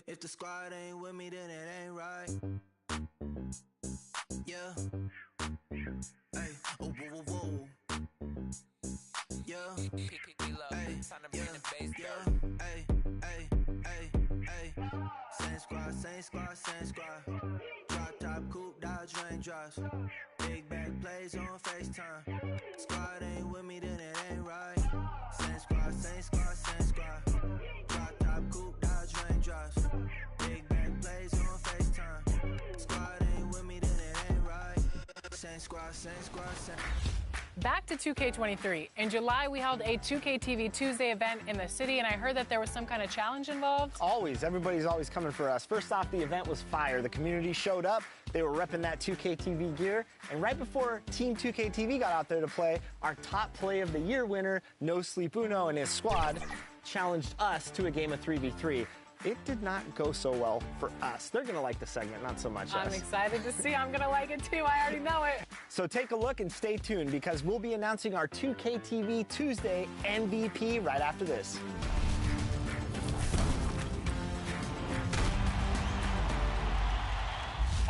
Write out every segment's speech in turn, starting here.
If the squad ain't with me, then it ain't right. Yeah. Hey. Oh, whoa, whoa, whoa. Yeah. Hey. Yeah. Hey. Hey. Hey. Hey. Same squad, same squad, same squad. Drop top, coupe, dodge, raindrops. Big back plays on FaceTime. Squad ain't with me, then it ain't right. Same squad, same squad, same squad. Drop top, coupe, dodge, raindrops. Big back plays on FaceTime. Squad ain't with me, then it ain't right. Same squad, same squad, same. Back to 2K23. In July, we held a 2K TV Tuesday event in the city, and I heard that there was some kind of challenge involved. Always. Everybody's always coming for us. First off, the event was fire. The community showed up. They were repping that 2K TV gear. And right before Team 2K TV got out there to play, our top play of the year winner, No Sleep Uno and his squad, challenged us to a game of 3v3. It did not go so well for us. They're going to like the segment, not so much us. I'm excited to see. I'm going to like it too. I already know it. So take a look and stay tuned because we'll be announcing our 2K TV Tuesday MVP right after this.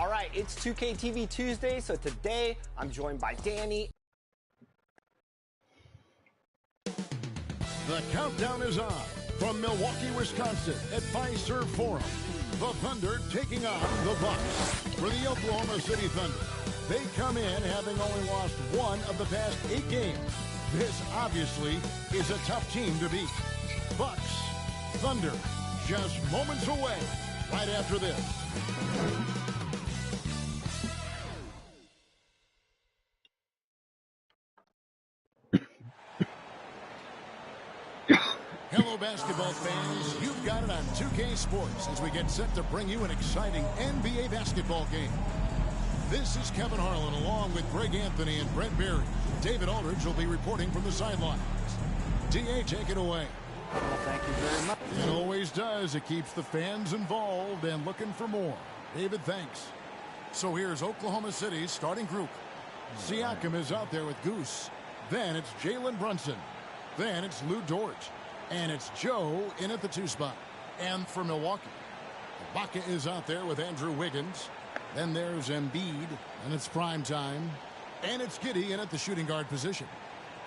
All right, it's 2K TV Tuesday, so today I'm joined by Danny. The countdown is on. From Milwaukee, Wisconsin, at Fiserv Forum, the Thunder taking on the Bucks. For the Oklahoma City Thunder, they come in having only lost one of the past 8 games. This obviously is a tough team to beat. Bucks, Thunder, just moments away right after this. Hello, basketball fans. You've got it on 2K Sports as we get set to bring you an exciting NBA basketball game. This is Kevin Harlan along with Greg Anthony and Brent Berry. David Aldridge will be reporting from the sidelines. DA, take it away. Well, thank you very much. It always does. It keeps the fans involved and looking for more. David, thanks. So here's Oklahoma City's starting group. Siakam is out there with Goose. Then it's Jalen Brunson. Then it's Lou Dort. And it's Joe in at the 2 spot. And for Milwaukee, Ibaka is out there with Andrew Wiggins. Then there's Embiid, and it's prime time. And it's Giddey in at the shooting guard position.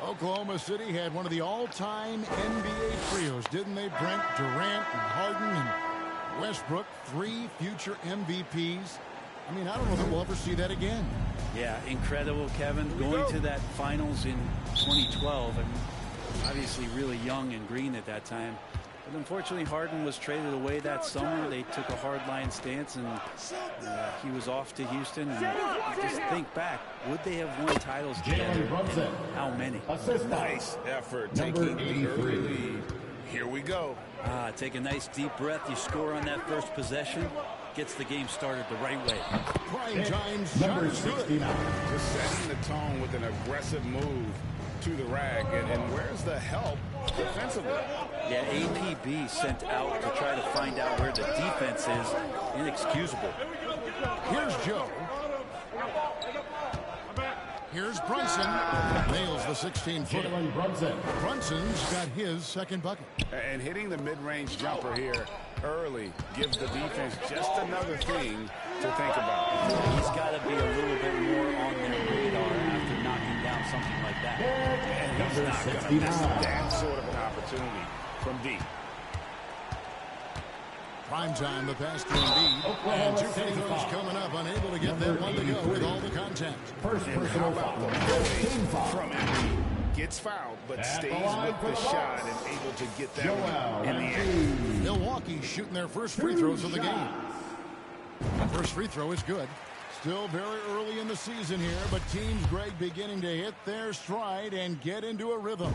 Oklahoma City had one of the all-time NBA trios, didn't they, Brent? Durant and Harden and Westbrook, 3 future MVPs. I mean, I don't know that we'll ever see that again. Yeah, incredible, Kevin. Going to that finals in 2012, and obviously really young and green at that time. But unfortunately, Harden was traded away that summer. They took a hardline stance, and he was off to Houston. And just think back, would they have won titles together? How many? Nice effort taking the early lead. Here we go. Take a nice deep breath. You score on that first possession. Gets the game started the right way. Prime time number 69. Just setting the tone with an aggressive move to the rack, and where's the help defensively? Yeah, APB sent out to try to find out where the defense is. Inexcusable. Here's Joe. Here's Brunson. Nails the 16-footer. Brunson's got his second bucket. And hitting the mid-range jumper here early gives the defense just another thing to think about. He's got to be a little bit more on their radar after knocking down something like that. And he's not going to miss that sort of an opportunity from deep. Prime time, the pass to Embiid. And 2K throws coming up, unable to get that one to go with all the contact. And how about the volley from Embiid? Gets fouled, but stays with the shot and able to get that one in the air. Milwaukee shooting their first free throws of the game. The first free throw is good. Still very early in the season here, but teams, Greg, beginning to hit their stride and get into a rhythm.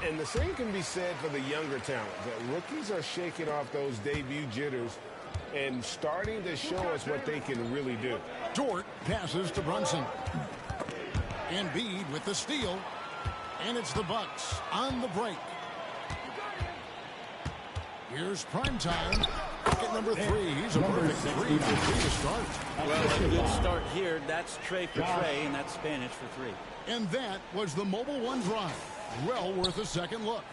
And the same can be said for the younger talent. The rookies are shaking off those debut jitters and starting to show us what they can really do. Dort passes to Brunson. Embiid with the steal. And it's the Bucks on the break. Here's prime time. Bucket number 3. He's a perfect 3 to start. Well, a good start here. That's Trey for Trey, and that's Spanish for 3. And that was the Mobile One drive. Well worth a second look.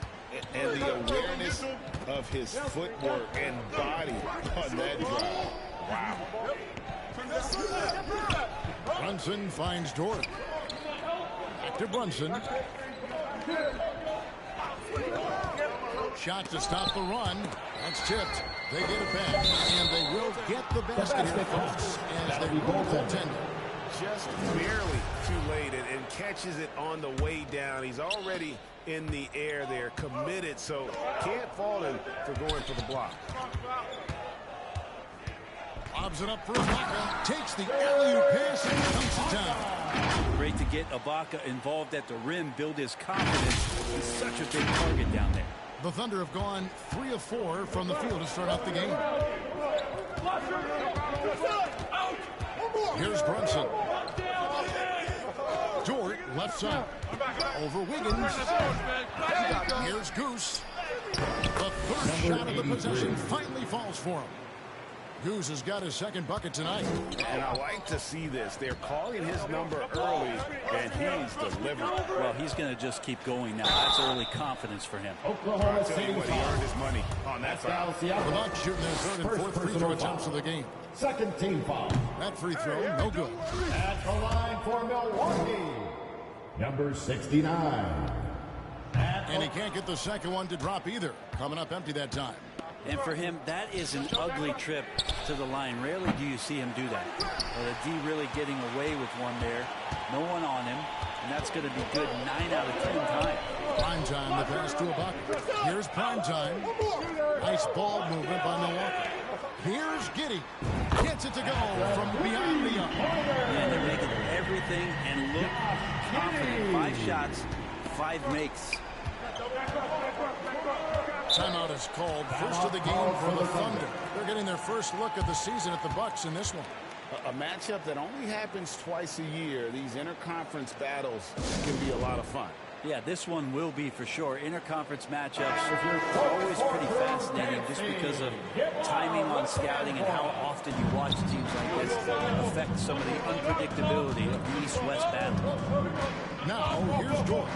And the awareness of his footwork and body on that drive. Wow. Brunson finds Dort. Back to Brunson. Shot to stop the run. That's tipped. They get it back, and they will get the basket here, folks, as they move the goaltender. Just barely too late and catches it on the way down. He's already in the air there, committed, so can't fault him for going for the block. Lobs it up for Ibaka. Takes the alley-oop pass and counts it down. Great to get Ibaka involved at the rim, build his confidence. He's such a big target down there. The Thunder have gone 3 of 4 from the field to start out the game. Here's Brunson. Dort, left side. Over Wiggins. Here's Goose. The third shot of the possession finally falls for him. Goose has got his second bucket tonight. And I like to see this. They're calling his number early, and he's delivered. Well, he's going to just keep going now. That's early confidence for him. Oklahoma City he earned his money on that foul. The Bucks shooting their third and fourth free throw attempts of the game. Second team foul. That free throw, no good. At the line for Milwaukee, number 69. And he can't get the second one to drop either. Coming up empty that time. And for him, that is an ugly trip to the line. Rarely do you see him do that. The D really getting away with one there. No one on him. And that's going to be good 9 out of 10 times. Prime time, the pass to Ibaka. Here's prime time. Nice ball movement by Milwaukee. Here's Giddey. Gets it to go from beyond the arc. And they're making everything and look confident. 5 shots, 5 makes. Timeout is called. First of the game for the Thunder. They're getting their first look of the season at the Bucks in this one. A matchup that only happens twice a year. These interconference battles can be a lot of fun. Yeah, this one will be for sure. Interconference matchups are always pretty fascinating just because of timing on scouting and how often you watch teams like this affect some of the unpredictability of the East-West battle. Now, here's Dort.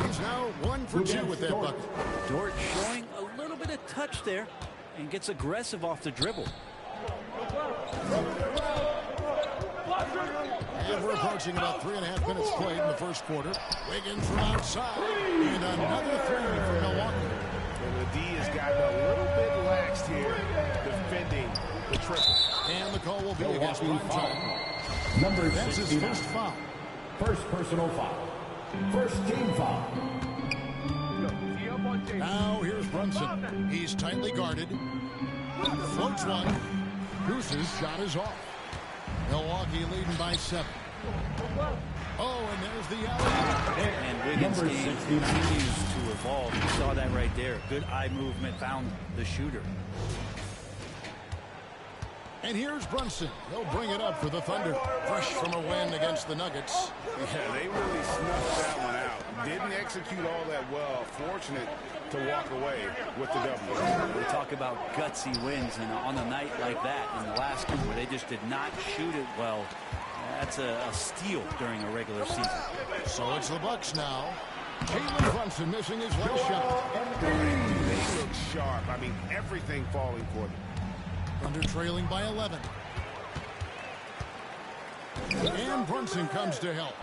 He's now 1 for 2 with that bucket. Dort showing a little bit of touch there and gets aggressive off the dribble. And we're approaching about 3.5 minutes played in the first quarter. Wiggins from outside. And another 3 for Milwaukee. And the D has gotten a little bit laxed here defending the triple. And the call will be against prime time. Number That's 69. his first foul. First personal foul. First team foul. Now here's Brunson. He's tightly guarded. Floats one. Goose's shot is off. Milwaukee leading by 7. Oh, and there's the alley. And Wiggins' game continues to evolve. You saw that right there. Good eye movement, found the shooter. And here's Brunson. He'll bring it up for the Thunder. Fresh from a win against the Nuggets. Yeah, they really snuffed that one out. Didn't execute all that well. Fortunate to walk away with the W. We talk about gutsy wins, and on a night like that in the last game where they just did not shoot it well, that's a steal during a regular season. So it's the Bucks now. Jalen Brunson missing his last shot. They look sharp. I mean, everything falling for them. Thunder trailing by 11. And Brunson comes to help.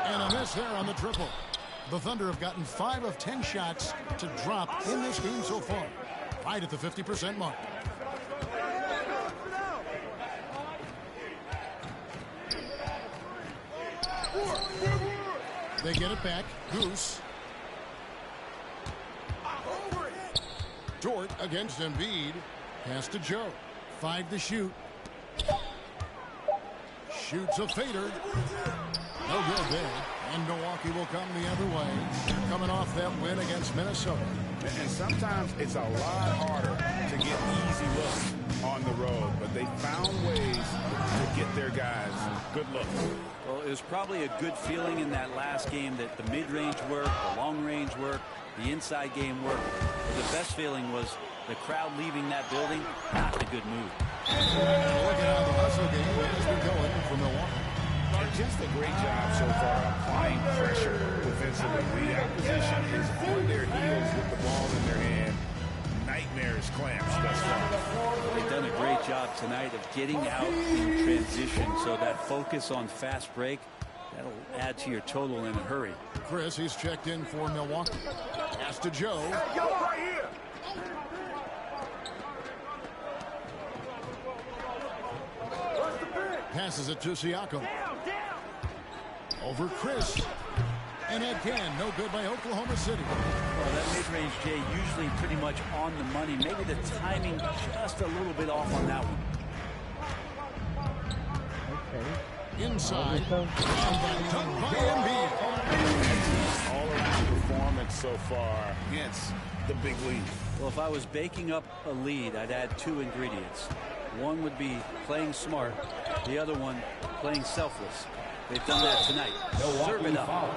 And a miss there on the triple. The Thunder have gotten 5 of 10 shots to drop in this game so far. Right at the 50% mark. They get it back. Goose. Dort against Embiid. Pass to Joe. 5 to shoot. Shoots a fader. No good there. And Milwaukee will come the other way. They're coming off that win against Minnesota. And sometimes it's a lot harder to get easy looks on the road, but they found ways to get their guys good looks. Well, it was probably a good feeling in that last game that the mid-range worked, the long-range worked, the inside game worked. But the best feeling was the crowd leaving that building, not a good move. And looking at the hustle game that has been going for Milwaukee. And just a great job so far applying pressure defensively. The opposition is on their heels with the ball in their hand. Nightmares clamps thus far. They've done a great job tonight of getting out in transition, so that focus on fast break, that'll add to your total in a hurry. Chris, he's checked in for Milwaukee. Pass to Joe. Hey, yo, right here. Passes it to Siakam. Over Chris. And again, no good by Oklahoma City. Well, that mid-range, Jay, usually pretty much on the money. Maybe the timing just a little bit off on that one. Inside. And that done by Embiid. All-around performance so far. Hence the big lead. Well, if I was baking up a lead, I'd add two ingredients. One would be playing smart. The other one, playing selfless. They've done that tonight. Serve it up. Foul.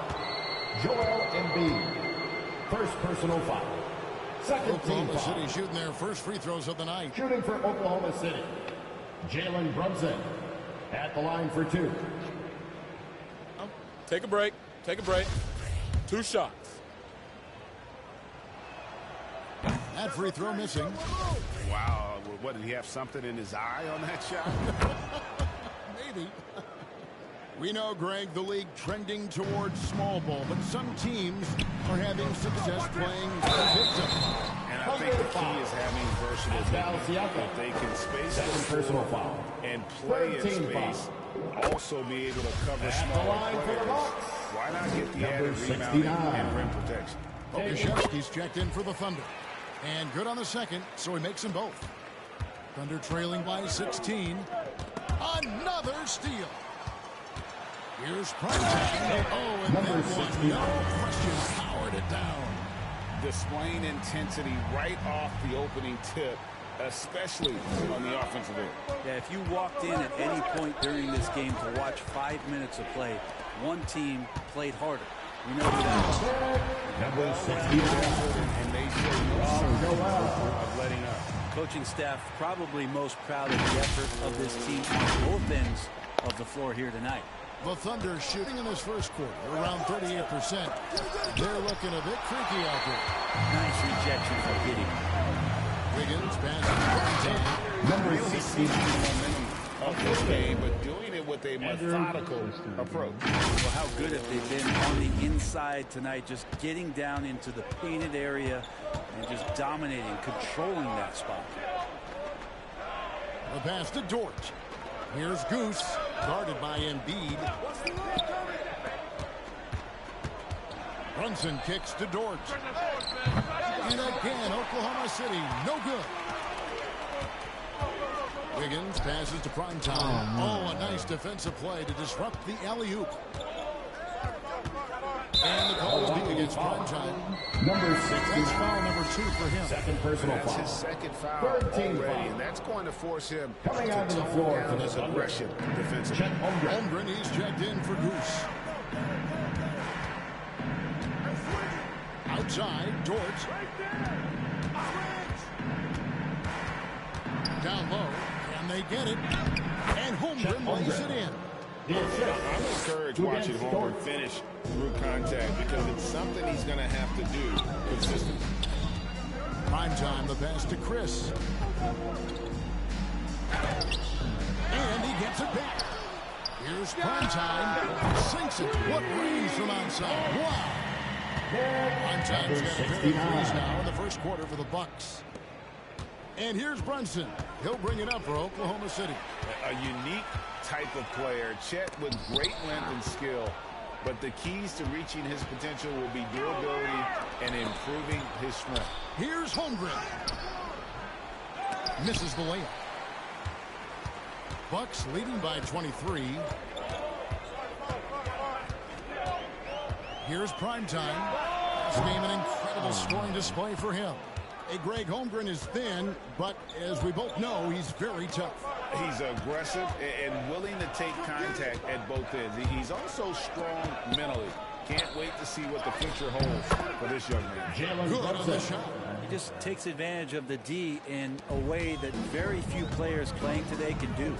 Joel Embiid. First personal foul. Second team Oklahoma foul. City shooting their first free throws of the night. Shooting for Oklahoma City. Jalen Brunson at the line for two. Take a break. Take a break. 2 shots. That free throw missing. Wow. What, did he have something in his eye on that shot? Maybe. We know, Greg, the league trending towards small ball, but some teams are having success playing big zone. And I think the key is having versatile big men. If they can space Second the personal floor foul. and play in space, also be able to cover smaller players. Why not get the added rebounding and rim protection? Okashevsky's checked in for the Thunder. And good on the second, so he makes them both. Thunder trailing by 16. Another steal. Here's Primetime. Oh, and Number that one, 69. no question, powered it down. Displaying intensity right off the opening tip, especially on the offensive end. Yeah, if you walked in at any point during this game to watch 5 minutes of play, one team played harder. We know who that was. Number 69. And they show no signs of letting up. Coaching staff probably most proud of the effort of this team on both ends of the floor here tonight. The Thunder shooting in this first quarter around 38%. They're looking a bit freaky out there. Nice rejection for Giddey. Wiggins passes. Number Really 69. seizing the momentum of this game, but doing it with a methodical approach. Well, how good have they been on the inside tonight, just getting down into the painted area and just dominating, controlling that spot. The pass to Dort. Here's Goose, guarded by Embiid. Brunson kicks to Dort. And again, Oklahoma City, no good. Wiggins passes to Primetime. Oh, a nice defensive play to disrupt the alley-oop. And the call will be against Primetime. Number That's 69. foul number 2 for him. Second personal That's foul. his second foul Third team already, foul. and that's going to force him Coming to onto the tone floor down for the his Thunder. aggression defensively. Chet Holmgren. Holmgren, he's checked in for Goose. Outside, Dort. Down low, and they get it. And Holmgren lays it in. I'm encouraged watching Holmgren finish through contact because it's something he's going to have to do consistently. Primetime, the pass to Chris. And he gets it back. Here's Primetime. Sinks it. What range from outside. Wow. Primetime's got a pair of threes now in the first quarter for the Bucks. And here's Brunson. He'll bring it up for Oklahoma City. A unique type of player. Chet with great length and skill. But the keys to reaching his potential will be durability and improving his strength. Here's Holmgren. Misses the layup. Bucks leading by 23. Here's Primetime. This game an incredible scoring display for him. Hey, Greg, Holmgren is thin, but as we both know, he's very tough. He's aggressive and willing to take contact at both ends. He's also strong mentally. Can't wait to see what the future holds for this young man. Good on the shot. He just takes advantage of the D in a way that very few players playing today can do.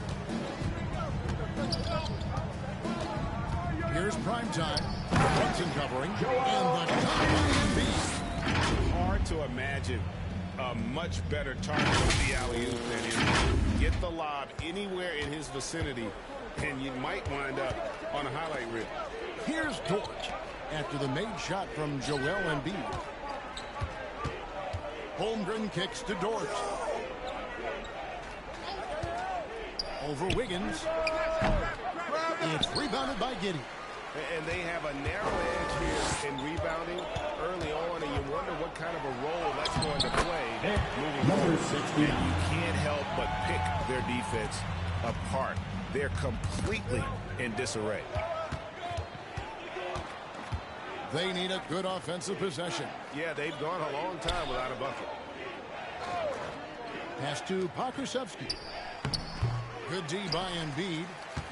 Here's prime time. Brunson covering. And the top by Embiid. Hard to imagine a much better target of the alley-oop than him. Get the lob anywhere in his vicinity, and you might wind up on a highlight reel. Here's Dort after the made shot from Joel Embiid. Holmgren kicks to Dort. Over Wiggins. It's rebounded by Giddey. And they have a narrow edge here in rebounding early on, and you wonder what kind of a role that's going to play moving Number forward. 69. And you can't help but pick their defense apart. They're completely in disarray. They need a good offensive possession. Yeah, they've gone a long time without a bucket. Pass to Pokusevski. Good D by Embiid.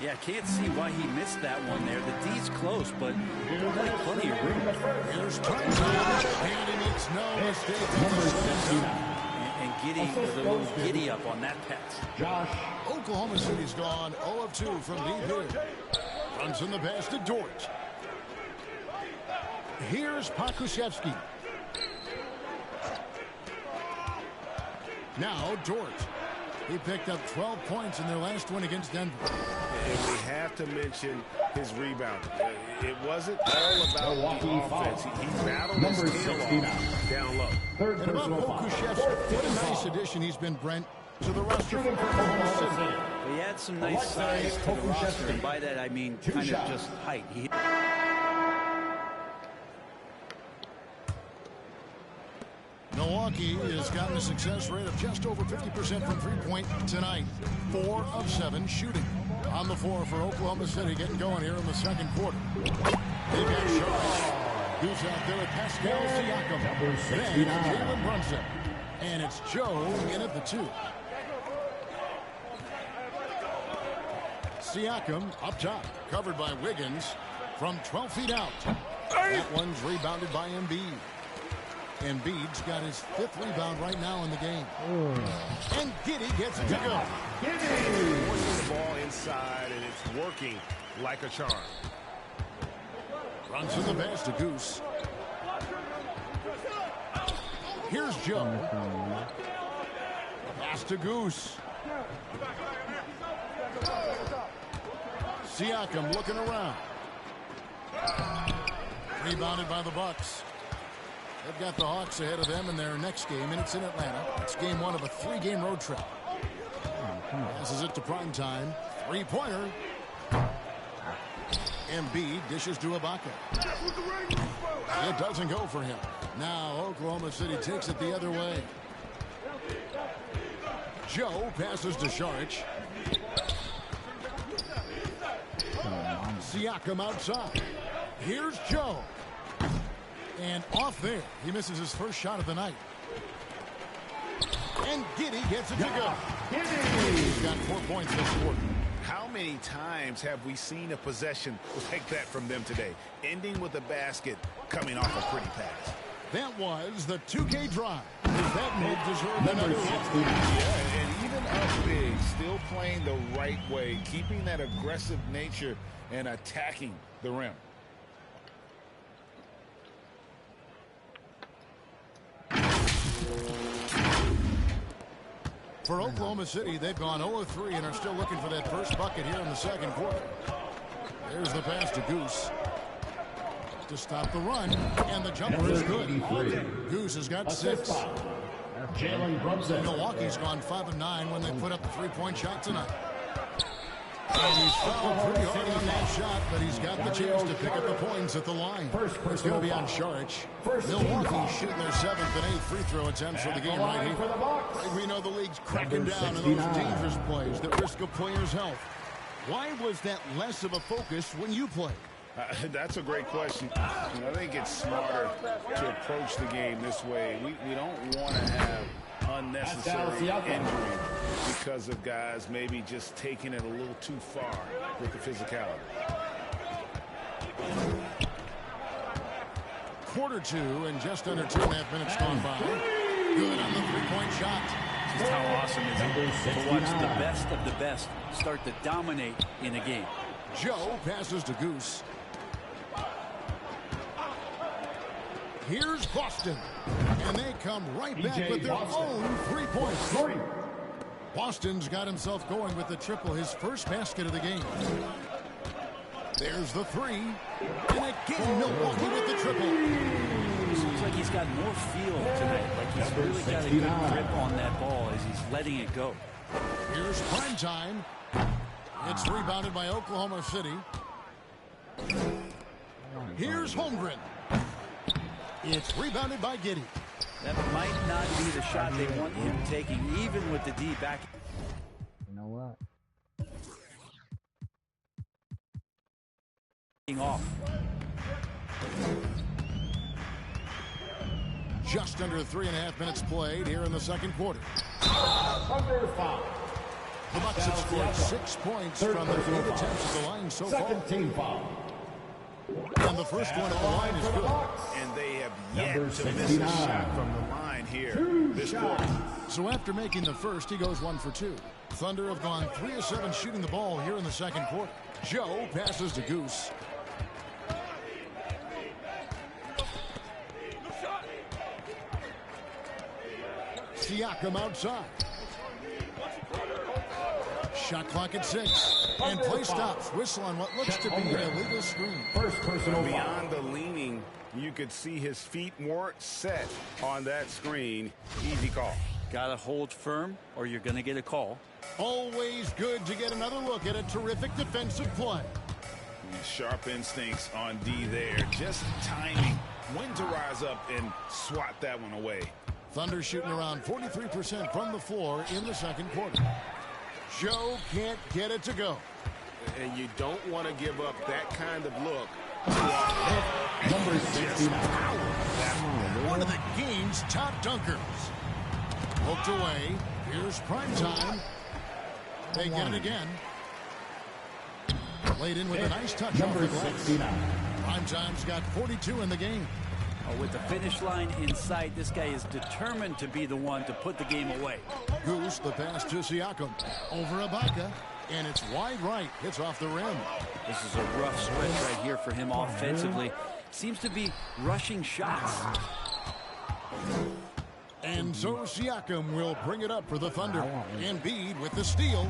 Yeah, can't see why he missed that one there. The D's close, but looked like plenty of room. Here's Turnt. And he makes no mistake. Number 69. And Giddey was a little giddy up on that pass. Josh. Oklahoma City's gone 0 of 2 from deep here. Runs in the pass to Dort. Here's Pokusevski. Now Dort. He picked up 12 points in their last win against Denver. And we have to mention his rebound. It wasn't all about the offense. He battled Number his tail 69. off down low. Third And about personal foul. Pokusevski, what a nice addition he's been, Brent, to the roster for Oklahoma City. He had some nice size to the roster, and by that I mean kind of just height. Milwaukee has gotten a success rate of just over 50% from three-point tonight. 4 of 7 shooting. On the floor for Oklahoma City, getting going here in the second quarter. They've got Sharp. Who's out there with Pascal Siakam. Number 69. Then Jalen Brunson. And it's Joe in at the 2. Siakam up top. Covered by Wiggins from 12 feet out. That one's rebounded by Embiid. Embiid's got his 5th rebound right now in the game. And Giddey gets it to go. Forcing the ball inside, and it's working like a charm. Runs in the pass to Goose. Here's Joe. Pass to Goose. Siakam looking around. Rebounded by the Bucks. They've got the Hawks ahead of them in their next game, and it's in Atlanta. It's game 1 of a 3-game road trip. Passes it to primetime. 3-pointer. Embiid dishes to Ibaka. It doesn't go for him. Now Oklahoma City takes it the other way. Joe passes to Saric. Siakam outside. Here's Joe. And off there, he misses his first shot of the night. And Giddey gets it to go. He's got 4 points this quarter. How many times have we seen a possession like that from them today? Ending with a basket, coming off a pretty pass. That was the 2K drive. That move deserved another one. Yeah, and even up big, still playing the right way, keeping that aggressive nature and attacking the rim. For Oklahoma City, they've gone 0-3 and are still looking for that first bucket here in the second quarter. There's the pass to Goose to stop the run, and the jumper is good. Goose has got 6. Jalen Brunson. Milwaukee's gone 5 of 9 when they put up the 3-point shot tonight. And he's fouled pretty hard on that shot, but he's got the chance to pick up the points at the line. It's going to be on Saric. Milwaukee shooting their 7th and 8th free throw attempts for the game right here. We know the league's cracking down on those dangerous plays that risk a player's health. Why was that less of a focus when you played? That's a great question. I think it's smarter to approach the game this way. We don't want to have unnecessary injury because of guys maybe just taking it a little too far with the physicality. Quarter 2 and just under 2.5 minutes gone by. Good on the 3-point shot. Just how awesome is it to watch the best of the best start to dominate in a game. Joe passes to Goose. Here's Boston. And they come right back with their own 3 points. Boston's got himself going with the triple, his first basket of the game. There's the three. And again, Milwaukee with the triple. Seems like he's got more feel tonight. Like he's really got a good grip on that ball as he's letting it go. Here's prime time. It's rebounded by Oklahoma City. Here's Holmgren. It's rebounded by Giddey. That might not be the shot they want him taking, even with the D back. You know what? Off. Just under 3.5 minutes played here in the second quarter. The Bucks have scored 6 points from their 8 attempts at the line so far. Second team foul. And the first one at the line is good. And they have yet to miss a shot from the line here this quarter. So after making the first, he goes 1 for 2. Thunder have gone 3 of 7 shooting the ball here in the second quarter. Joe passes to Goose. Siakam outside. Shot clock at 6. And play stops. Whistle on what looks to be an illegal screen. First personal foul. Beyond the leaning, you could see his feet weren't set on that screen. Easy call. Got to hold firm or you're going to get a call. Always good to get another look at a terrific defensive play. Sharp instincts on D there. Just timing when to rise up and swat that one away. Thunder shooting around 43% from the floor in the second quarter. Joe can't get it to go. And you don't want to give up that kind of look. Number 69. One of the game's top dunkers. Poked away. Here's prime time. They get it again. Laid in with a nice touch off the glass. 69. Prime time's got 42 in the game. Oh, with the finish line in sight, this guy is determined to be the one to put the game away. Goose, the pass to Siakam. Over Ibaka. And it's wide right. Hits off the rim. This is a rough stretch right here for him offensively. Seems to be rushing shots. And so Siakam will bring it up for the Thunder. Embiid with the steal.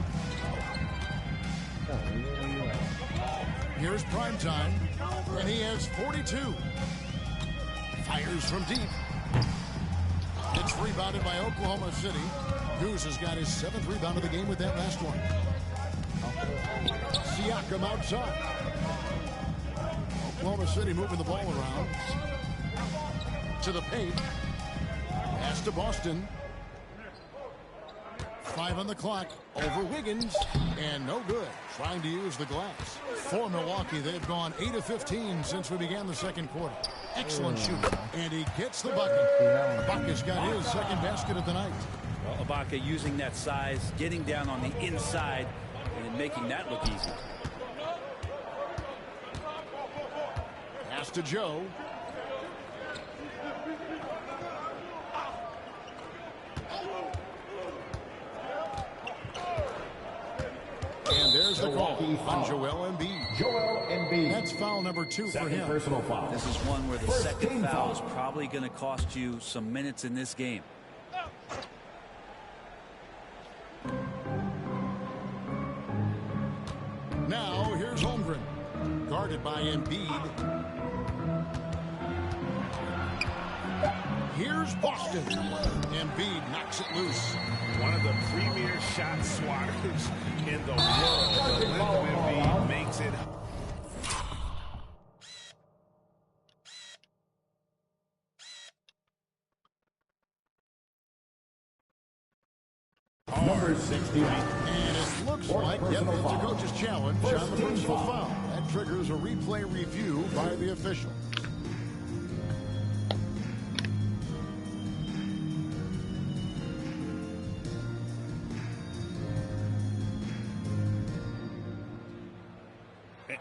Here's prime time. And he has 42. Fires from deep. It's rebounded by Oklahoma City. Goose has got his 7th rebound of the game with that last one. Siakam outside. Oklahoma City moving the ball around. To the paint. Pass to Boston. 5 on the clock. Over Wiggins. And no good. Trying to use the glass. For Milwaukee, they've gone 8 of 15 since we began the second quarter. Excellent shooting. And he gets the bucket. Ibaka's got his second basket of the night. Well, Ibaka using that size, getting down on the inside, and making that look easy. Pass to Joe. And there's the call on Joel Embiid. Joel Embiid. That's foul number 2 for him. Personal foul. This is one where the second foul is probably going to cost you some minutes in this game. Now here's Holmgren. Guarded by Embiid. Here's Boston. Embiid knocks it loose. One of the premier shot swatters in the world. The Embiid makes it. Number 69. And it looks like it's a coach's challenge on the personal foul. That triggers a replay review by the official.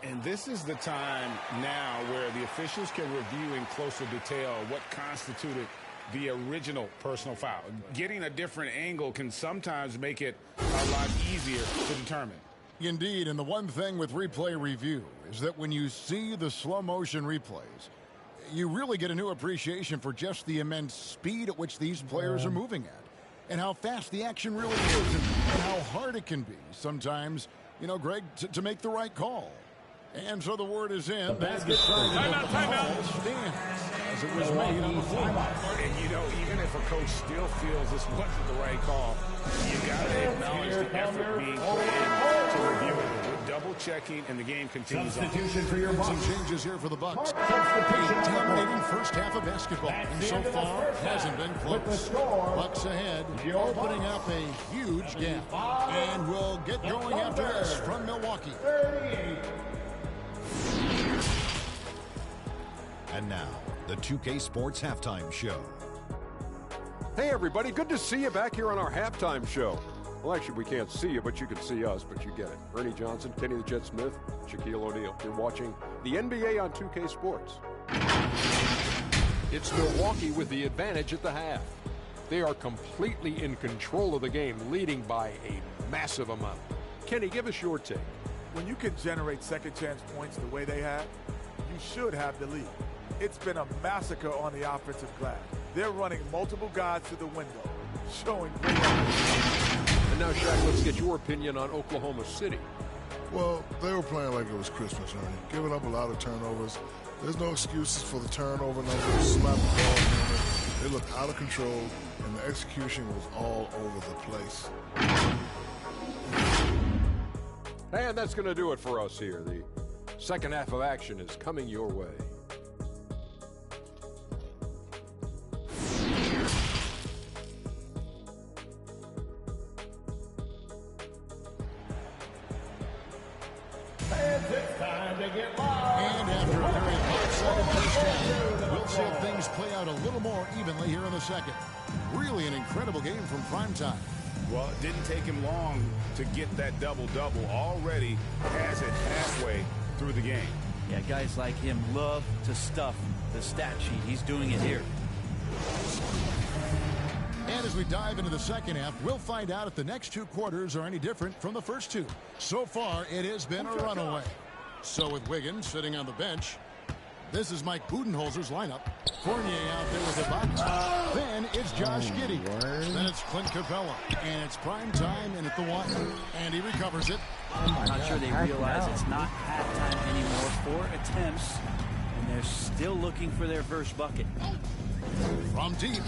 And this is the time now where the officials can review in closer detail what constituted the original personal foul. Getting a different angle can sometimes make it a lot easier to determine. Indeed, and the one thing with replay review is that when you see the slow motion replays, you really get a new appreciation for just the immense speed at which these players are moving at, and how fast the action really is, and how hard it can be sometimes, you know, Greg, to make the right call. And so the word is in. That decided that the call stands as it was made on the floor. And, you know, even if a coach still feels this wasn't the right call, you got to acknowledge the effort being put in to review it. We're double-checking, and the game continues on. Substitution for your Bucks. Some changes here for the Bucks. Substitution A dominating first half of basketball, and so far hasn't been close. Bucks ahead, opening up a huge gap. And we'll get going after this from Milwaukee. 38. And now, the 2K Sports Halftime Show. Hey, everybody. Good to see you back here on our halftime show. Well, actually, we can't see you, but you can see us, but you get it. Ernie Johnson, Kenny the Jet Smith, Shaquille O'Neal. You're watching the NBA on 2K Sports. It's Milwaukee with the advantage at the half. They are completely in control of the game, leading by a massive amount. Kenny, give us your take. When you can generate second chance points the way they have, you should have the lead. It's been a massacre on the offensive glass. They're running multiple guys to the window, showing great effort. And now, Shaq, let's get your opinion on Oklahoma City. Well, they were playing like it was Christmas, Ernie. Giving up a lot of turnovers. There's no excuses for the turnover numbers, slap the ball number. They looked out of control, and the execution was all over the place. And that's going to do it for us here. The second half of action is coming your way. And after a very lopsided first half, we'll see if things play out a little more evenly here in the second. Really an incredible game from primetime. Well, it didn't take him long to get that double-double. Already has it halfway through the game. Yeah, guys like him love to stuff the stat sheet. He's doing it here. And as we dive into the second half, we'll find out if the next two quarters are any different from the first two. So far, it has been a runaway. So with Wiggins sitting on the bench, this is Mike Budenholzer's lineup. Fournier out there with the box. Then it's Josh Giddey. Then it's Clint Capella. And it's prime time and at the one. And he recovers it. I'm not sure they realize it's not halftime anymore. 4 attempts, and they're still looking for their first bucket. From deep.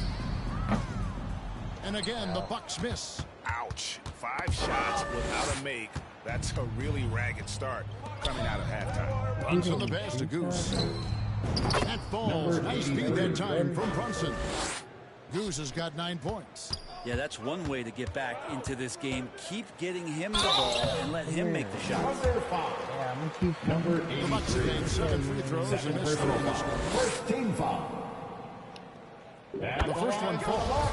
And again, the Bucks miss. Ouch. 5 shots without a make. That's a really ragged start coming out of halftime. Brunson the pass to Goose. That falls. Nice speed that time from Brunson. Goose has got 9 points. Yeah, that's one way to get back into this game. Keep getting him the ball and let him make the shots. Yeah, I'm going to keep number 83. The Bucks have made 7 free throws and missed 3 in this game. First team foul. The first one falls.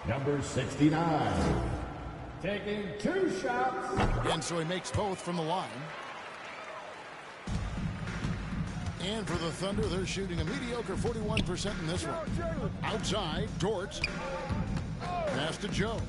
Number 69. Taking 2 shots. And so he makes both from the line. And for the Thunder, they're shooting a mediocre 41% in this one. Outside, Dort. Pass to Joe.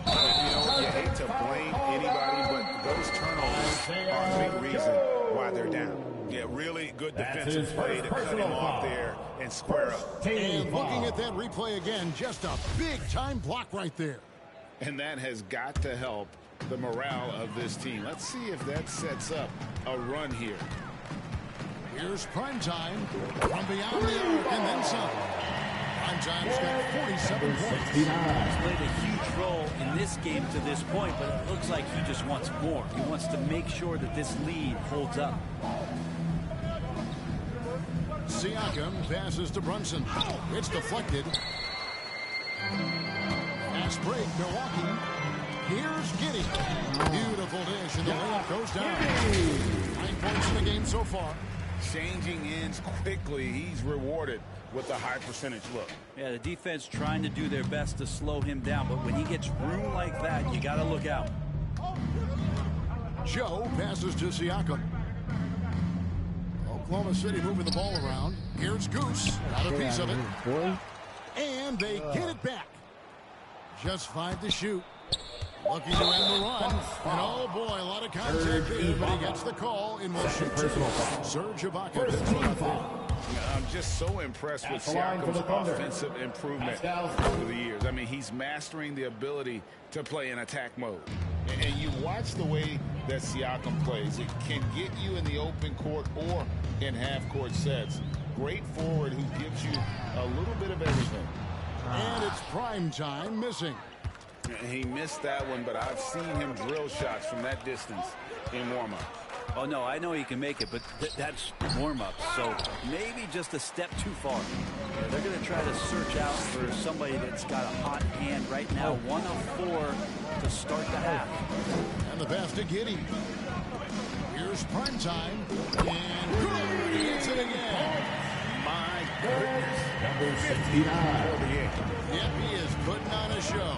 You know, you hate to blame anybody, but those turnovers are a big reason why they're down. Yeah, really good defensive play to cut him off there and square up. And looking at that replay again, just a big-time block right there. And that has got to help the morale of this team. Let's see if that sets up a run here. Here's Primetime from beyond the arc and then some. Primetime's got 47 points. He's played a huge role in this game to this point, but it looks like he just wants more. He wants to make sure that this lead holds up. Siakam passes to Brunson. It's deflected. Fast break, Milwaukee. Here's Giddey. Beautiful dish, and the layup goes down. 9 points in the game so far. Changing ends quickly. He's rewarded with a high percentage look. Yeah, the defense trying to do their best to slow him down, but when he gets room like that, you got to look out. Joe passes to Siakam. Oklahoma City moving the ball around. Here's Goose. Got a piece of it. And they get it back. Just 5 to shoot. Looking to end the run. And oh boy, a lot of contact there, but he gets the call in motion. Serge Ibaka. I'm just so impressed with Siakam's offensive improvement over the years. I mean, he's mastering the ability to play in attack mode. And you watch the way that Siakam plays. It can get you in the open court or in half-court sets. Great forward who gives you a little bit of everything. And it's prime time missing. He missed that one, but I've seen him drill shots from that distance in warm-up. Oh, no, I know he can make it, but that's warm-up, so maybe just a step too far. Yeah, they're going to try to search out for somebody that's got a hot hand right now. 1 of 4 to start the half. And the pass to Giddey. Here's prime time. And good. He hits it again. My goodness. Number 69. Yep, he is putting on a show.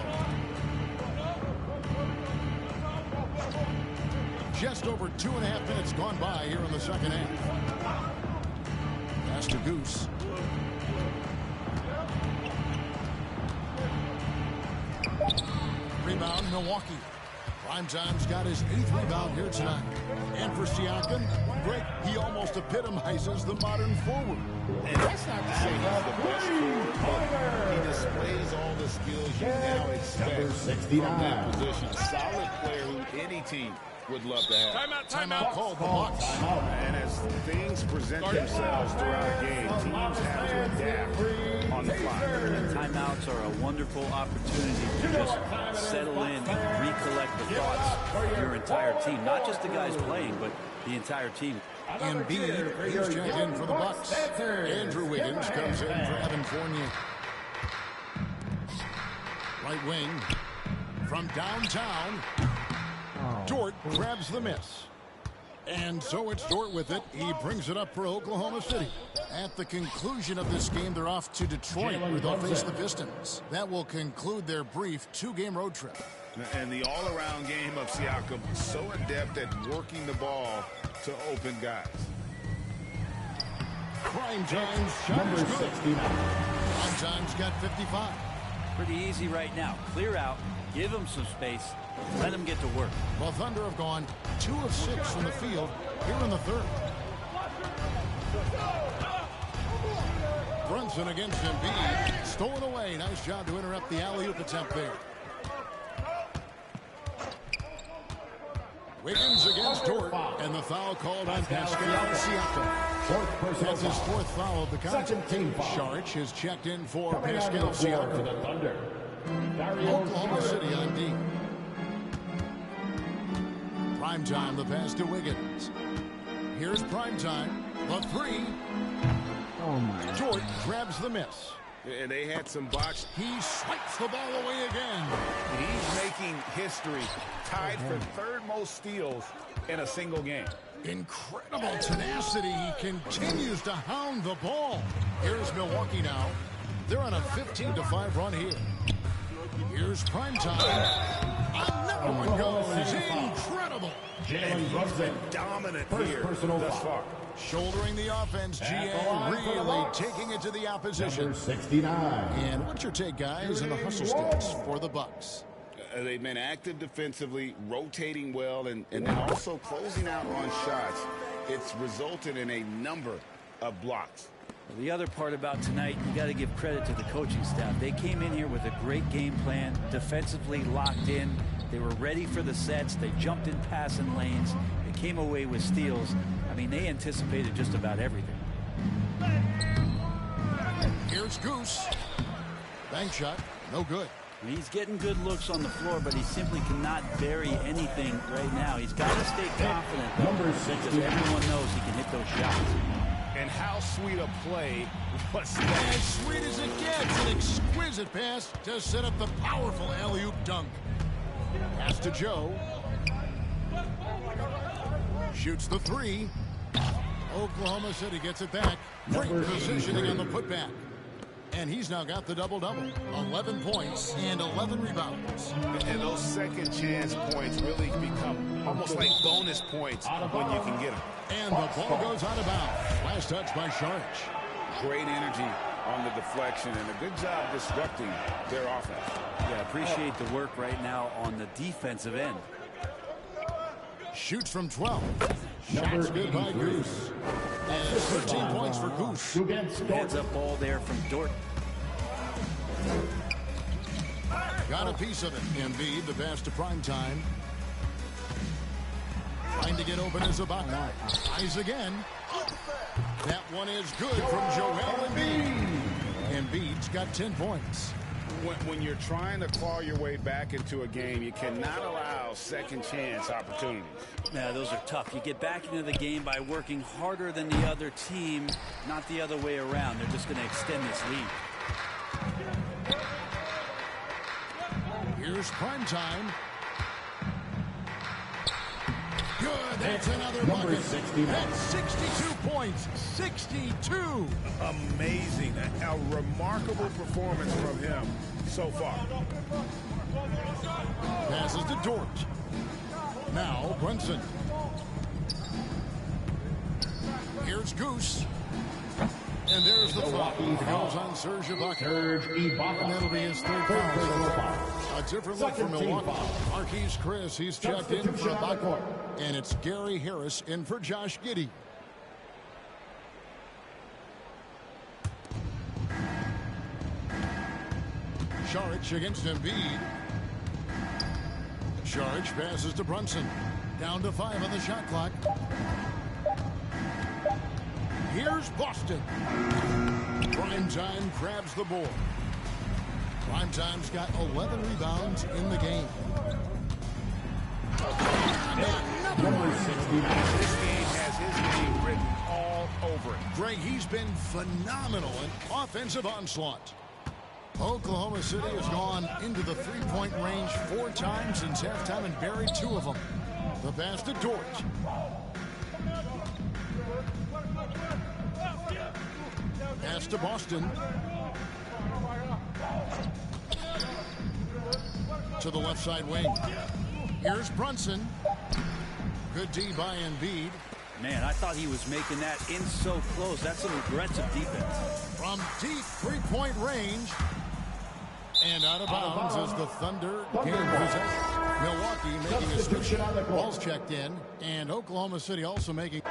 Just over 2.5 minutes gone by here in the second half. Pass to Goose. Rebound, Milwaukee. Primetime's got his 8th rebound here tonight. And for Siakam, Greg, he almost epitomizes the modern forward. And that's not to say he's the best forward, but he displays all the skills you now expect from that position. A solid player who any team would love to have. Timeout called the Bucks. And as things present themselves throughout a game, teams have to adapt on the fly. Timeouts are a wonderful opportunity to just settle in and recollect the thoughts of your entire team. Not just the guys playing, but the entire team. Embiid, he's checked in for the Bucks. Andrew Wiggins comes in for Evan Fournier. Right wing from downtown. Dort grabs the miss. And so it's Dort with it. He brings it up for Oklahoma City. At the conclusion of this game, they're off to Detroit, where they'll face the Pistons. That will conclude their brief 2-game road trip. And the all-around game of Siakam, so adept at working the ball to open guys. Prime Time's shot is good. Prime Time's got 55. Pretty easy right now. Clear out. Give him some space. Let him get to work. Well, Thunder have gone 2 of 6 from the field here in the third. Brunson against Embiid. Stolen away. Nice job to interrupt the alley-oop attempt there. Wiggins against Dort. And the foul called on Pascal Siakam. That's his 4th foul of the contest. Saric has checked in for Pascal Siakam. Oklahoma City on D. Primetime, the pass to Wiggins. Here's Primetime. The 3. Oh my. Dort grabs the miss. And they had some box. He swipes the ball away again. He's making history, tied for 3rd most steals in a single game. Incredible tenacity. He continues to hound the ball. Here's Milwaukee now. They're on a 15-5 run here. Here's Primetime. Another one goes. Incredible. And he's been dominant here thus far. Shouldering the offense, GA really taking it to the opposition. Number 69. And what's your take, guys, in the hustle stats for the Bucks? They've been active defensively, rotating well, and then also closing out on shots. It's resulted in a number of blocks. The other part about tonight, you got to give credit to the coaching staff. They came in here with a great game plan, defensively locked in. They were ready for the sets. They jumped in passing lanes. They came away with steals. I mean, they anticipated just about everything. Here's Goose. Bank shot, no good. He's getting good looks on the floor, but he simply cannot bury anything right now. He's got to stay confident. Number 60. Because everyone knows he can hit those shots. And how sweet a play was that? As sweet as it gets. An exquisite pass to set up the powerful alley-oop dunk. Pass to Joe. Shoots the 3. Oklahoma City gets it back. Great positioning on the putback. And he's now got the double-double. 11 points and 11 rebounds. And those second chance points really become almost like bonus points when you can get them. And the ball goes out of bounds. Last touch by Saric. Great energy on the deflection and a good job disrupting their offense. Yeah, appreciate the work right now on the defensive end. Shoots from 12. Shots good by Goose. And 13 points for Goose. Heads up ball there from Dort. Got a piece of it. Embiid, the pass to Primetime. Trying to get open as Ibaka. Eyes again. That one is good from Joel Embiid. Embiid's got 10 points. When you're trying to claw your way back into a game, you cannot allow second chance opportunities. Yeah, those are tough. You get back into the game by working harder than the other team, not the other way around. They're just going to extend this lead. Here's Primetime. Good. That's another bucket. That's 62 points. 62. Amazing. A remarkable performance from him so far. Passes to Dort. Now Brunson. Here's Goose. And there's the foul. Goes on Serge Ibaka. And that'll be his third foul. A different look for Milwaukee. Marquise Chris, he's checked in for Ibaka. And it's Gary Harris in for Josh Giddey. Saric against Embiid. Saric passes to Brunson. Down to 5 on the shot clock. Here's Boston. Primetime grabs the board. Primetime's got 11 rebounds in the game. Number 69. This game has his name written all over it. Greg, he's been phenomenal in offensive onslaught. Oklahoma City has gone into the three-point range 4 times since halftime and buried 2 of them. The pass to Dort. Pass to Boston. To the left side wing. Here's Brunson. Good D by Embiid. Man, I thought he was making that in so close. That's some aggressive defense. From deep three-point range. And out of bounds as the Thunder gain possession. Milwaukee making a switch. Ball's checked in. And Oklahoma City also making...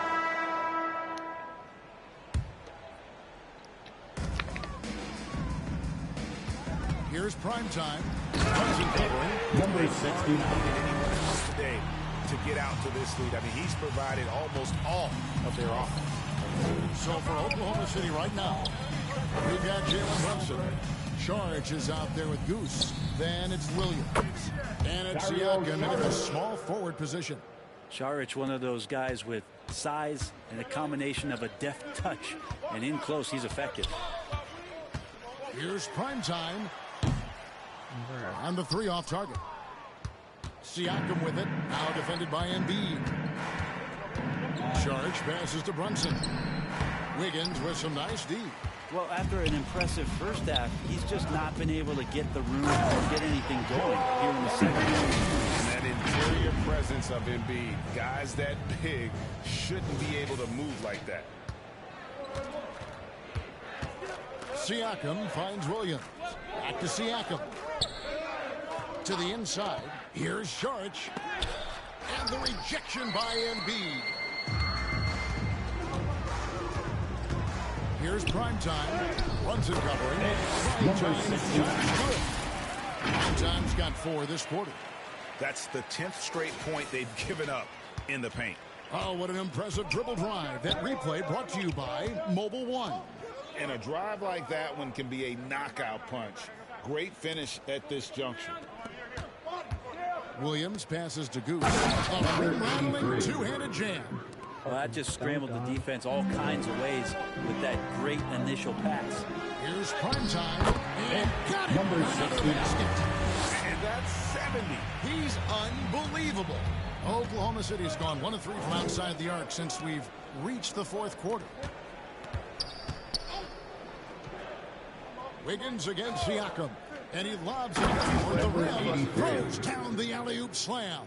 Here's Primetime. Number 69. Today to get out to this lead. I mean, he's provided almost all of their offense. So for Oklahoma City right now, we've got Jalen Brunson. Saric is out there with Goose. Then it's Williams. And it's Siakam in a small forward position. Saric, one of those guys with size and a combination of a deft touch. And in close, he's effective. Here's Primetime. On the 3 off target. Siakam with it. Now defended by Embiid. Saric passes to Brunson. Wiggins with some nice D. Well, after an impressive first half, he's just not been able to get the room or get anything going here in the second. And that interior presence of Embiid, guys that big shouldn't be able to move like that. Siakam finds Williams. Back to Siakam. To the inside. Here's Saric. And the rejection by Embiid. Here's Primetime. Brunson covering. Primetime's got 4 this quarter. That's the 10th straight point they've given up in the paint. Oh, what an impressive dribble drive. That replay brought to you by Mobile One. And a drive like that one can be a knockout punch. Great finish at this juncture. Williams passes to Goose. A rim-rattling two-handed jam. Well, that just scrambled the defense all kinds of ways with that great initial pass. Here's Primetime. And got it. Number 60. And that's 70. He's unbelievable. Oklahoma City's gone 1 of 3 from outside the arc since we've reached the 4th quarter. Wiggins against Siakam. And he lobs it for the rim. Throws down the alley-oop slam.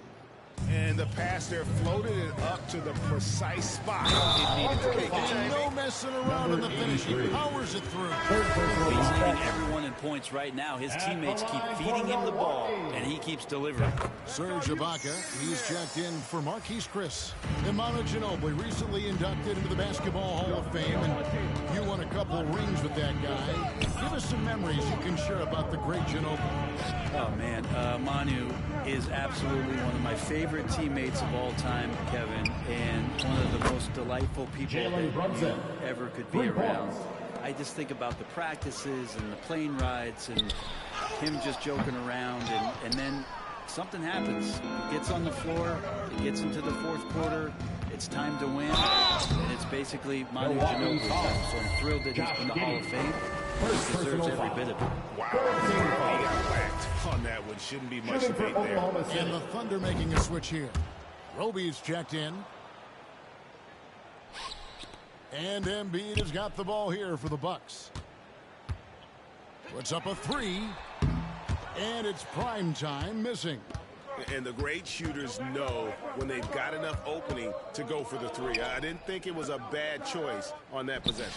And the pass there floated it up to the precise spot it needed to make. And no messing around in the finish. He powers it through. He's leading everyone in points right now. His teammates keep feeding him the ball, and he keeps delivering. Serge Ibaka, he's checked in for Marquise Chris. Imanu Ginobili, recently inducted into the Basketball Hall of Fame, and you won a couple rings with that guy. Give us some memories you can share about the great Ginobili. Oh, man. Manu is absolutely one of my favorite teammates of all time, Kevin, and one of the most delightful people that you ever could be around. I just think about the practices and the plane rides and him just joking around, and then something happens. He gets on the floor, it gets into the fourth quarter, it's time to win, and it's basically Manu Ginobili time. So I'm thrilled that he's in the Hall of Fame. He deserves every bit of it. Wow. He got whacked on that one. Shouldn't be much debate there. And the Thunder making a switch here. Roby's checked in. And Embiid has got the ball here for the Bucks. Puts up a three. And it's prime time missing. And the great shooters know when they've got enough opening to go for the three. I didn't think it was a bad choice on that possession.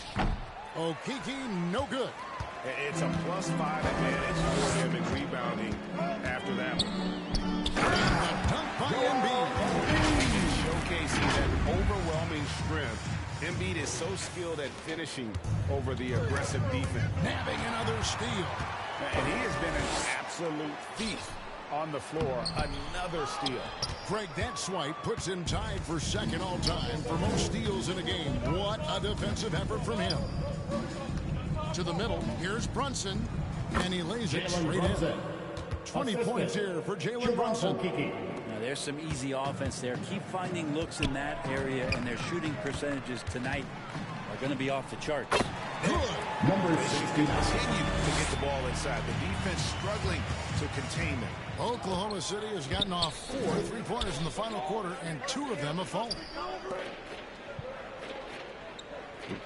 Okeke, no good. It's a +5 advantage for him in rebounding after that one. Dunk by Embiid. Showcasing that overwhelming strength. Embiid is so skilled at finishing over the aggressive defense. Nabbing another steal. And he has been an absolute thief on the floor. Another steal. Greg, that swipe puts him tied for second all-time for most steals in a game. What a defensive effort from him. To the middle, here's Brunson, and he lays it straight in. 20 points here for Jalen Brunson. Now, there's some easy offense there. Keep finding looks in that area, and their shooting percentages tonight are going to be off the charts. Good. Number 69. Continue to get the ball inside. The defense struggling to contain them. Oklahoma City has gotten off 4 3-pointers in the final quarter, and 2 of them have fallen.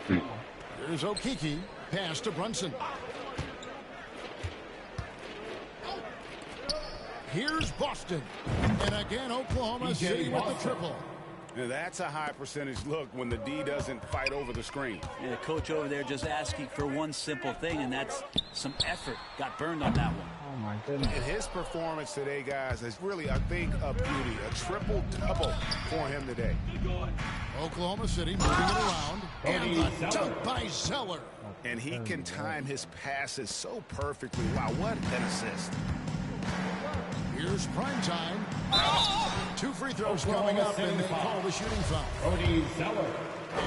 Here's Okeke. Pass to Brunson. Here's Boston. And again, Oklahoma City with the triple. Now that's a high percentage look when the D doesn't fight over the screen. And the coach over there just asking for one simple thing, and that's some effort. Got burned on that one. Oh, my goodness. And his performance today, guys, is really, I think, a beauty. A triple-double for him today. Oklahoma City moving it around. And the dunk by Zeller. And he can time his passes so perfectly. Wow, what an assist. Here's prime time. 2 free throws coming up, and they call the shooting foul.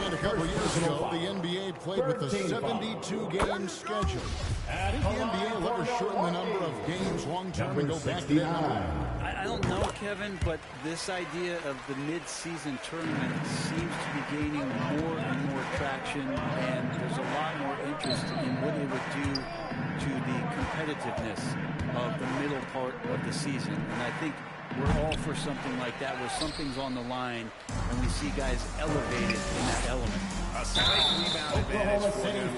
And a couple years ago, the NBA played with a 72-game schedule. Did the NBA will ever shorten the number of games long-term and go back to that number? I don't know, Kevin, but this idea of the mid-season tournament seems to be gaining more and more traction, and there's a lot more interest in what it would do to the competitiveness of the middle part of the season. And I think we're all for something like that, where something's on the line, and we see guys elevated in that element. A slight rebound advantage for them.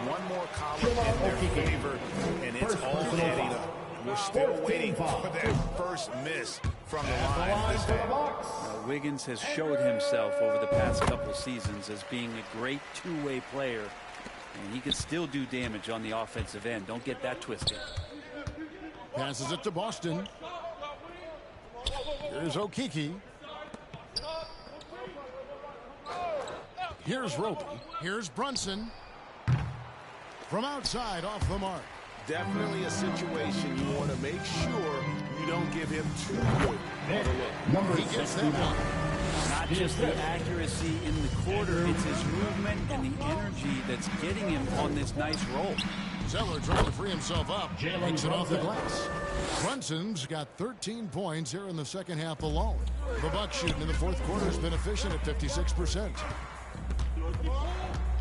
One more column in their favor, and it's all adding up. We're still waiting for that first miss from the line this time. Wiggins has showed himself over the past couple seasons as being a great two-way player, and he can still do damage on the offensive end. Don't get that twisted. Passes it to Boston. Here's Okeke. Here's Roby. Here's Brunson. From outside, off the mark. Definitely a situation you want to make sure you don't give him too good of a look. He gets that one. Not just the accuracy in the quarter, it's his movement and the energy that's getting him on this nice roll. Zeller trying to free himself up. Makes it off the glass. Brunson's got 13 points here in the second half alone. The Bucks shooting in the fourth quarter has been efficient at 56%.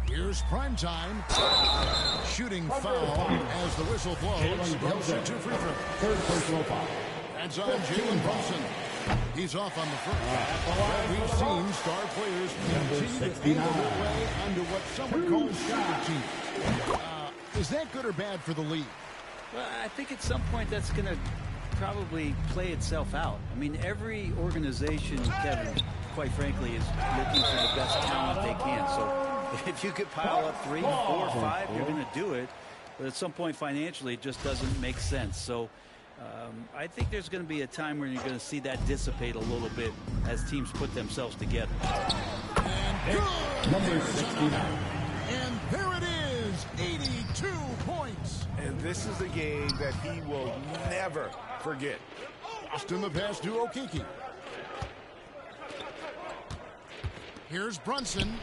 Here's prime time. Shooting foul as the whistle blows. He'll shoot 2 free throws. Third personal foul. That's on Jalen Brunson. He's off on the first. We've seen star players continue to angle their way under what some would call super team. Is that good or bad for the league? Well, I think at some point that's going to probably play itself out. I mean, every organization, Kevin, quite frankly, is looking for the best talent they can. So if you could pile up 3, 4, 5, you're going to do it. But at some point financially, it just doesn't make sense. So I think there's going to be a time where you're going to see that dissipate a little bit as teams put themselves together. And number 69. And there it is, 82 points. And this is a game that he will never forget. Lost in the pass to Okiki. Here's Brunson.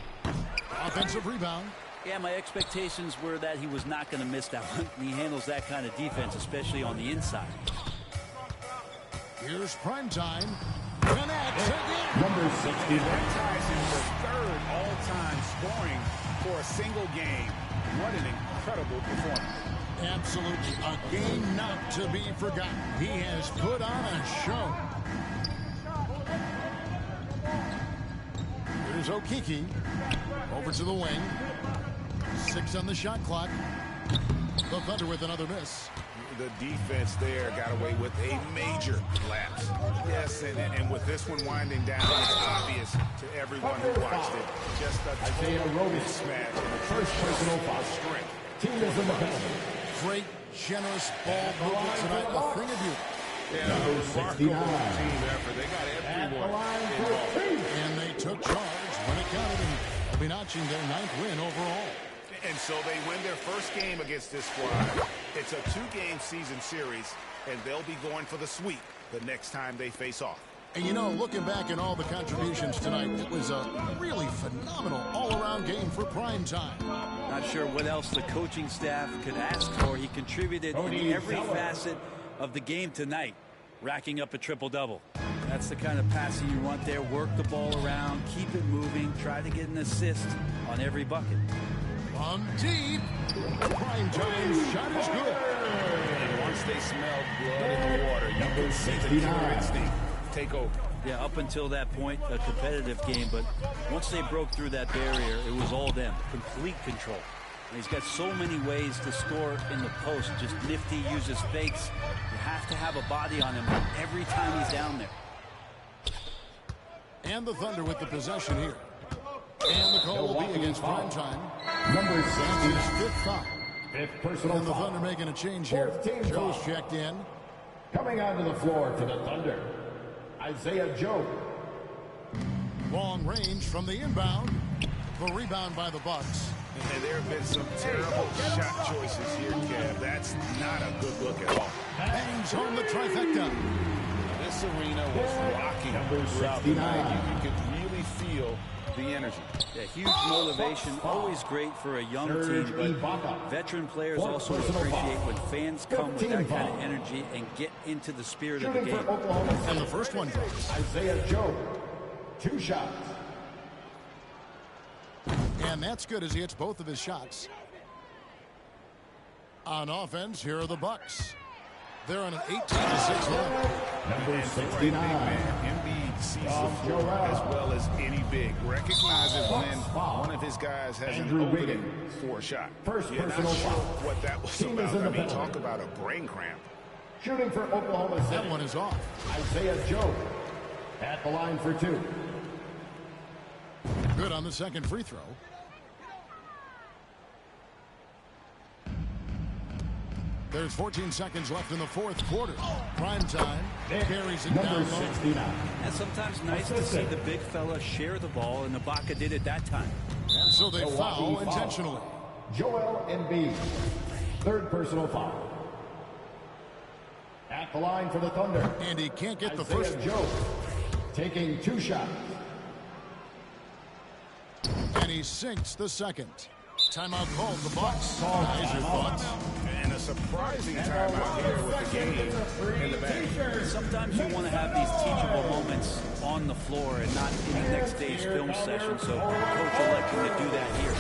Offensive rebound. Yeah, my expectations were that he was not going to miss that one. He handles that kind of defense, especially on the inside. Here's Primetime. Connects again. Number 60. That ties him for 3rd all-time scoring for a single game. What an incredible performance. Absolutely a game not to be forgotten. He has put on a show. Here's Okiki. Over to the wing. 6 on the shot clock. The Thunder with another miss. The defense there got away with a major lapse. Yes, and with this one winding down, it's obvious to everyone who watched it. Just a total mismatch and a first personal foul strength. Team is in the penalty. Great, generous ball movement tonight. A thing of beauty. Yeah, a remarkable team effort. They got everyone involved. And they took charge when it counted, and they'll be notching their 9th win overall. And so they win their first game against this squad. It's a 2-game season series, and they'll be going for the sweep the next time they face off. And you know, looking back at all the contributions tonight, it was a really phenomenal all-around game for prime time. Not sure what else the coaching staff could ask for. He contributed in every facet of the game tonight, racking up a triple-double. That's the kind of passing you want there. Work the ball around, keep it moving, try to get an assist on every bucket. On deep, prime time shot is good. And once they smell blood in the water, you can see the killer instinct take over. Yeah, up until that point, a competitive game, but once they broke through that barrier, it was all them. Complete control. And he's got so many ways to score in the post. Just nifty, uses fakes. You have to have a body on him every time he's down there. And the Thunder with the possession here. And the call will be against prime time. Number 60. His 5th foul. 5th personal And the foul. Thunder making a change here. Joe's checked in. Coming onto the floor for the Thunder, Isaiah Joe. Long range from the inbound. The rebound by the Bucks. And there have been some terrible shot choices here, Kev. That's not a good look at all. Bangs on the trifecta. This arena was rocking throughout the night. You could really feel the energy. Yeah, huge motivation, always great for a young team, but veteran players also appreciate when fans come with that kind of energy and get into the spirit of the game. And the first one goes. Isaiah Joe, 2 shots. And that's good as he hits both of his shots. On offense, here are the Bucks. They're on an 18-6 run. Number 69. Embiid sees the floor as well as any big. Recognizes when one of his guys has an opening for a shot. First You're not personal sure foul. what that was Team about. is in I the mean, penalty. talk about a brain cramp. Shooting for Oklahoma City. That one is off. Isaiah Joe at the line for 2. Good on the second free throw. There's 14 seconds left in the 4th quarter. Prime time carries it down low. 69. And sometimes nice to see the big fella share the ball, and Ibaka did it that time. And so they foul intentionally. Joel Embiid, 3rd personal foul. At the line for the Thunder. And he can't get the Isaiah first. Joe taking 2 shots. And he sinks the second. Timeout called. The Bucks. Guys, your thoughts? And a surprising timeout here with the game in the back. Sometimes you want to have these teachable moments on the floor and not in the next day's film session, so coach electing to do that here.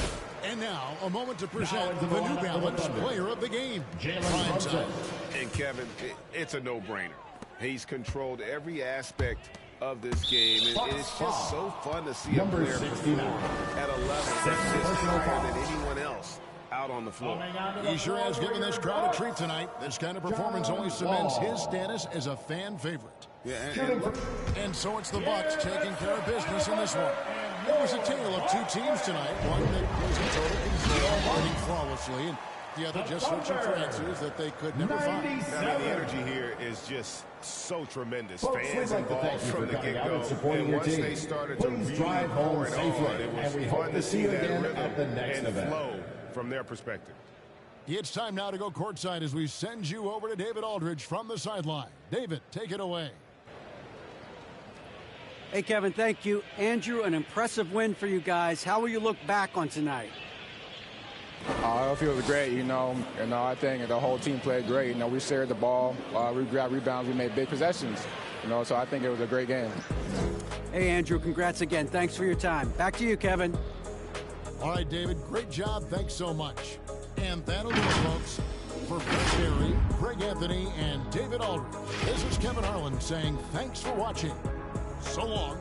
And now, a moment to present the New Balance Player of the Game. Prime time. And Kevin, it's a no-brainer. He's controlled every aspect of this game, and it's just so fun to see a player perform at a level that's just higher than anyone else out on the floor. He sure has given this crowd a treat tonight. This kind of performance only cements his status as a fan favorite. Yeah, and so it's the Bucks taking care of business in this one. It was a tale of two teams tonight, one that was in total control, winning flawlessly, and the other just searching for answers that they could never find. I mean, the energy here is just so tremendous. Fans involved from the get-go, and once they started to really pour it on, it was fun to see that rhythm and flow from their perspective. It's time now to go courtside as we send you over to David Aldridge from the sideline. David, take it away. Hey, Kevin, thank you. Andrew, an impressive win for you guys. How will you look back on tonight? It feels great, I think the whole team played great. We shared the ball, we grabbed rebounds, we made big possessions, so I think it was a great game. Hey, Andrew, congrats again. Thanks for your time. Back to you, Kevin. All right, David, great job. Thanks so much. And that'll do it, folks. For Brett Berry, Greg Anthony, and David Aldridge, this is Kevin Harlan saying thanks for watching. So long.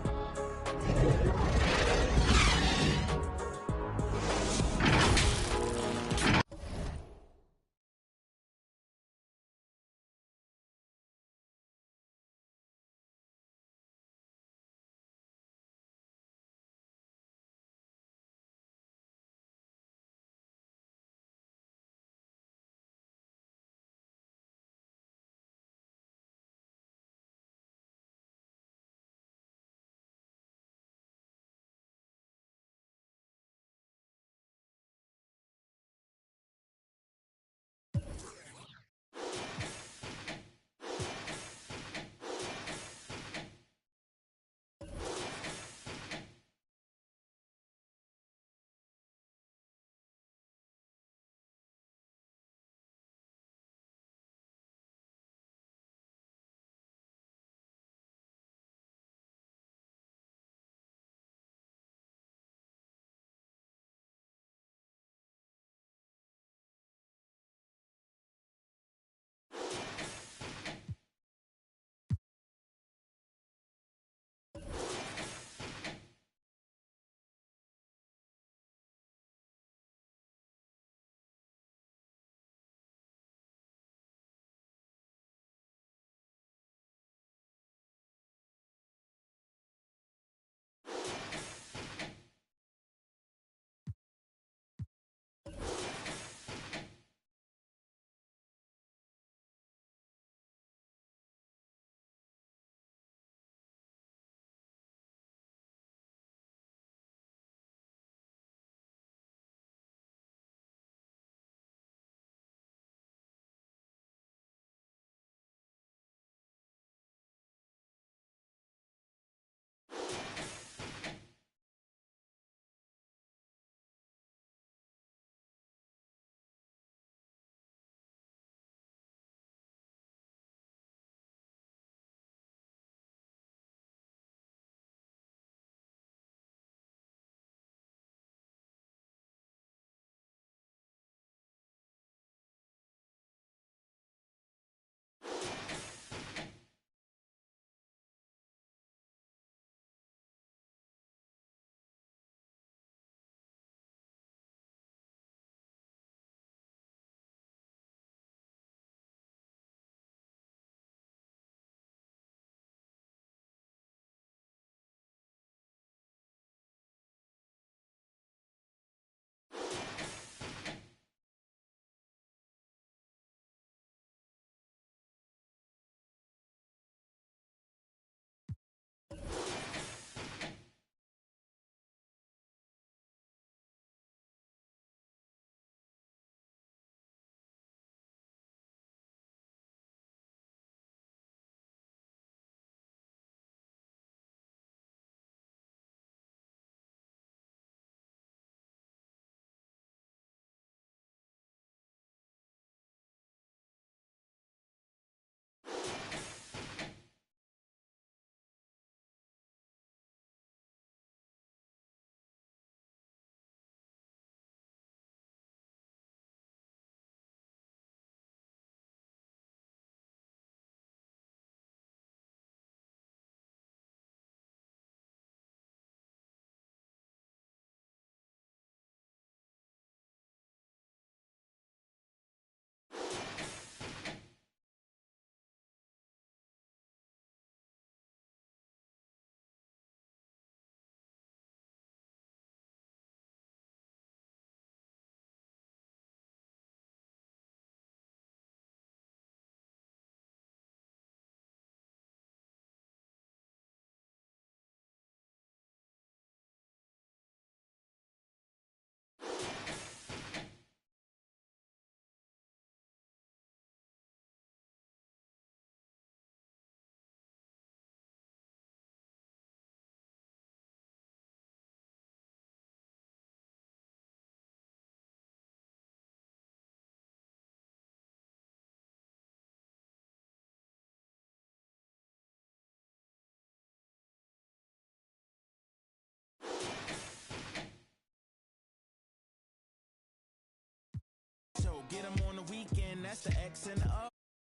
get them on the weekend. That's the X and the up.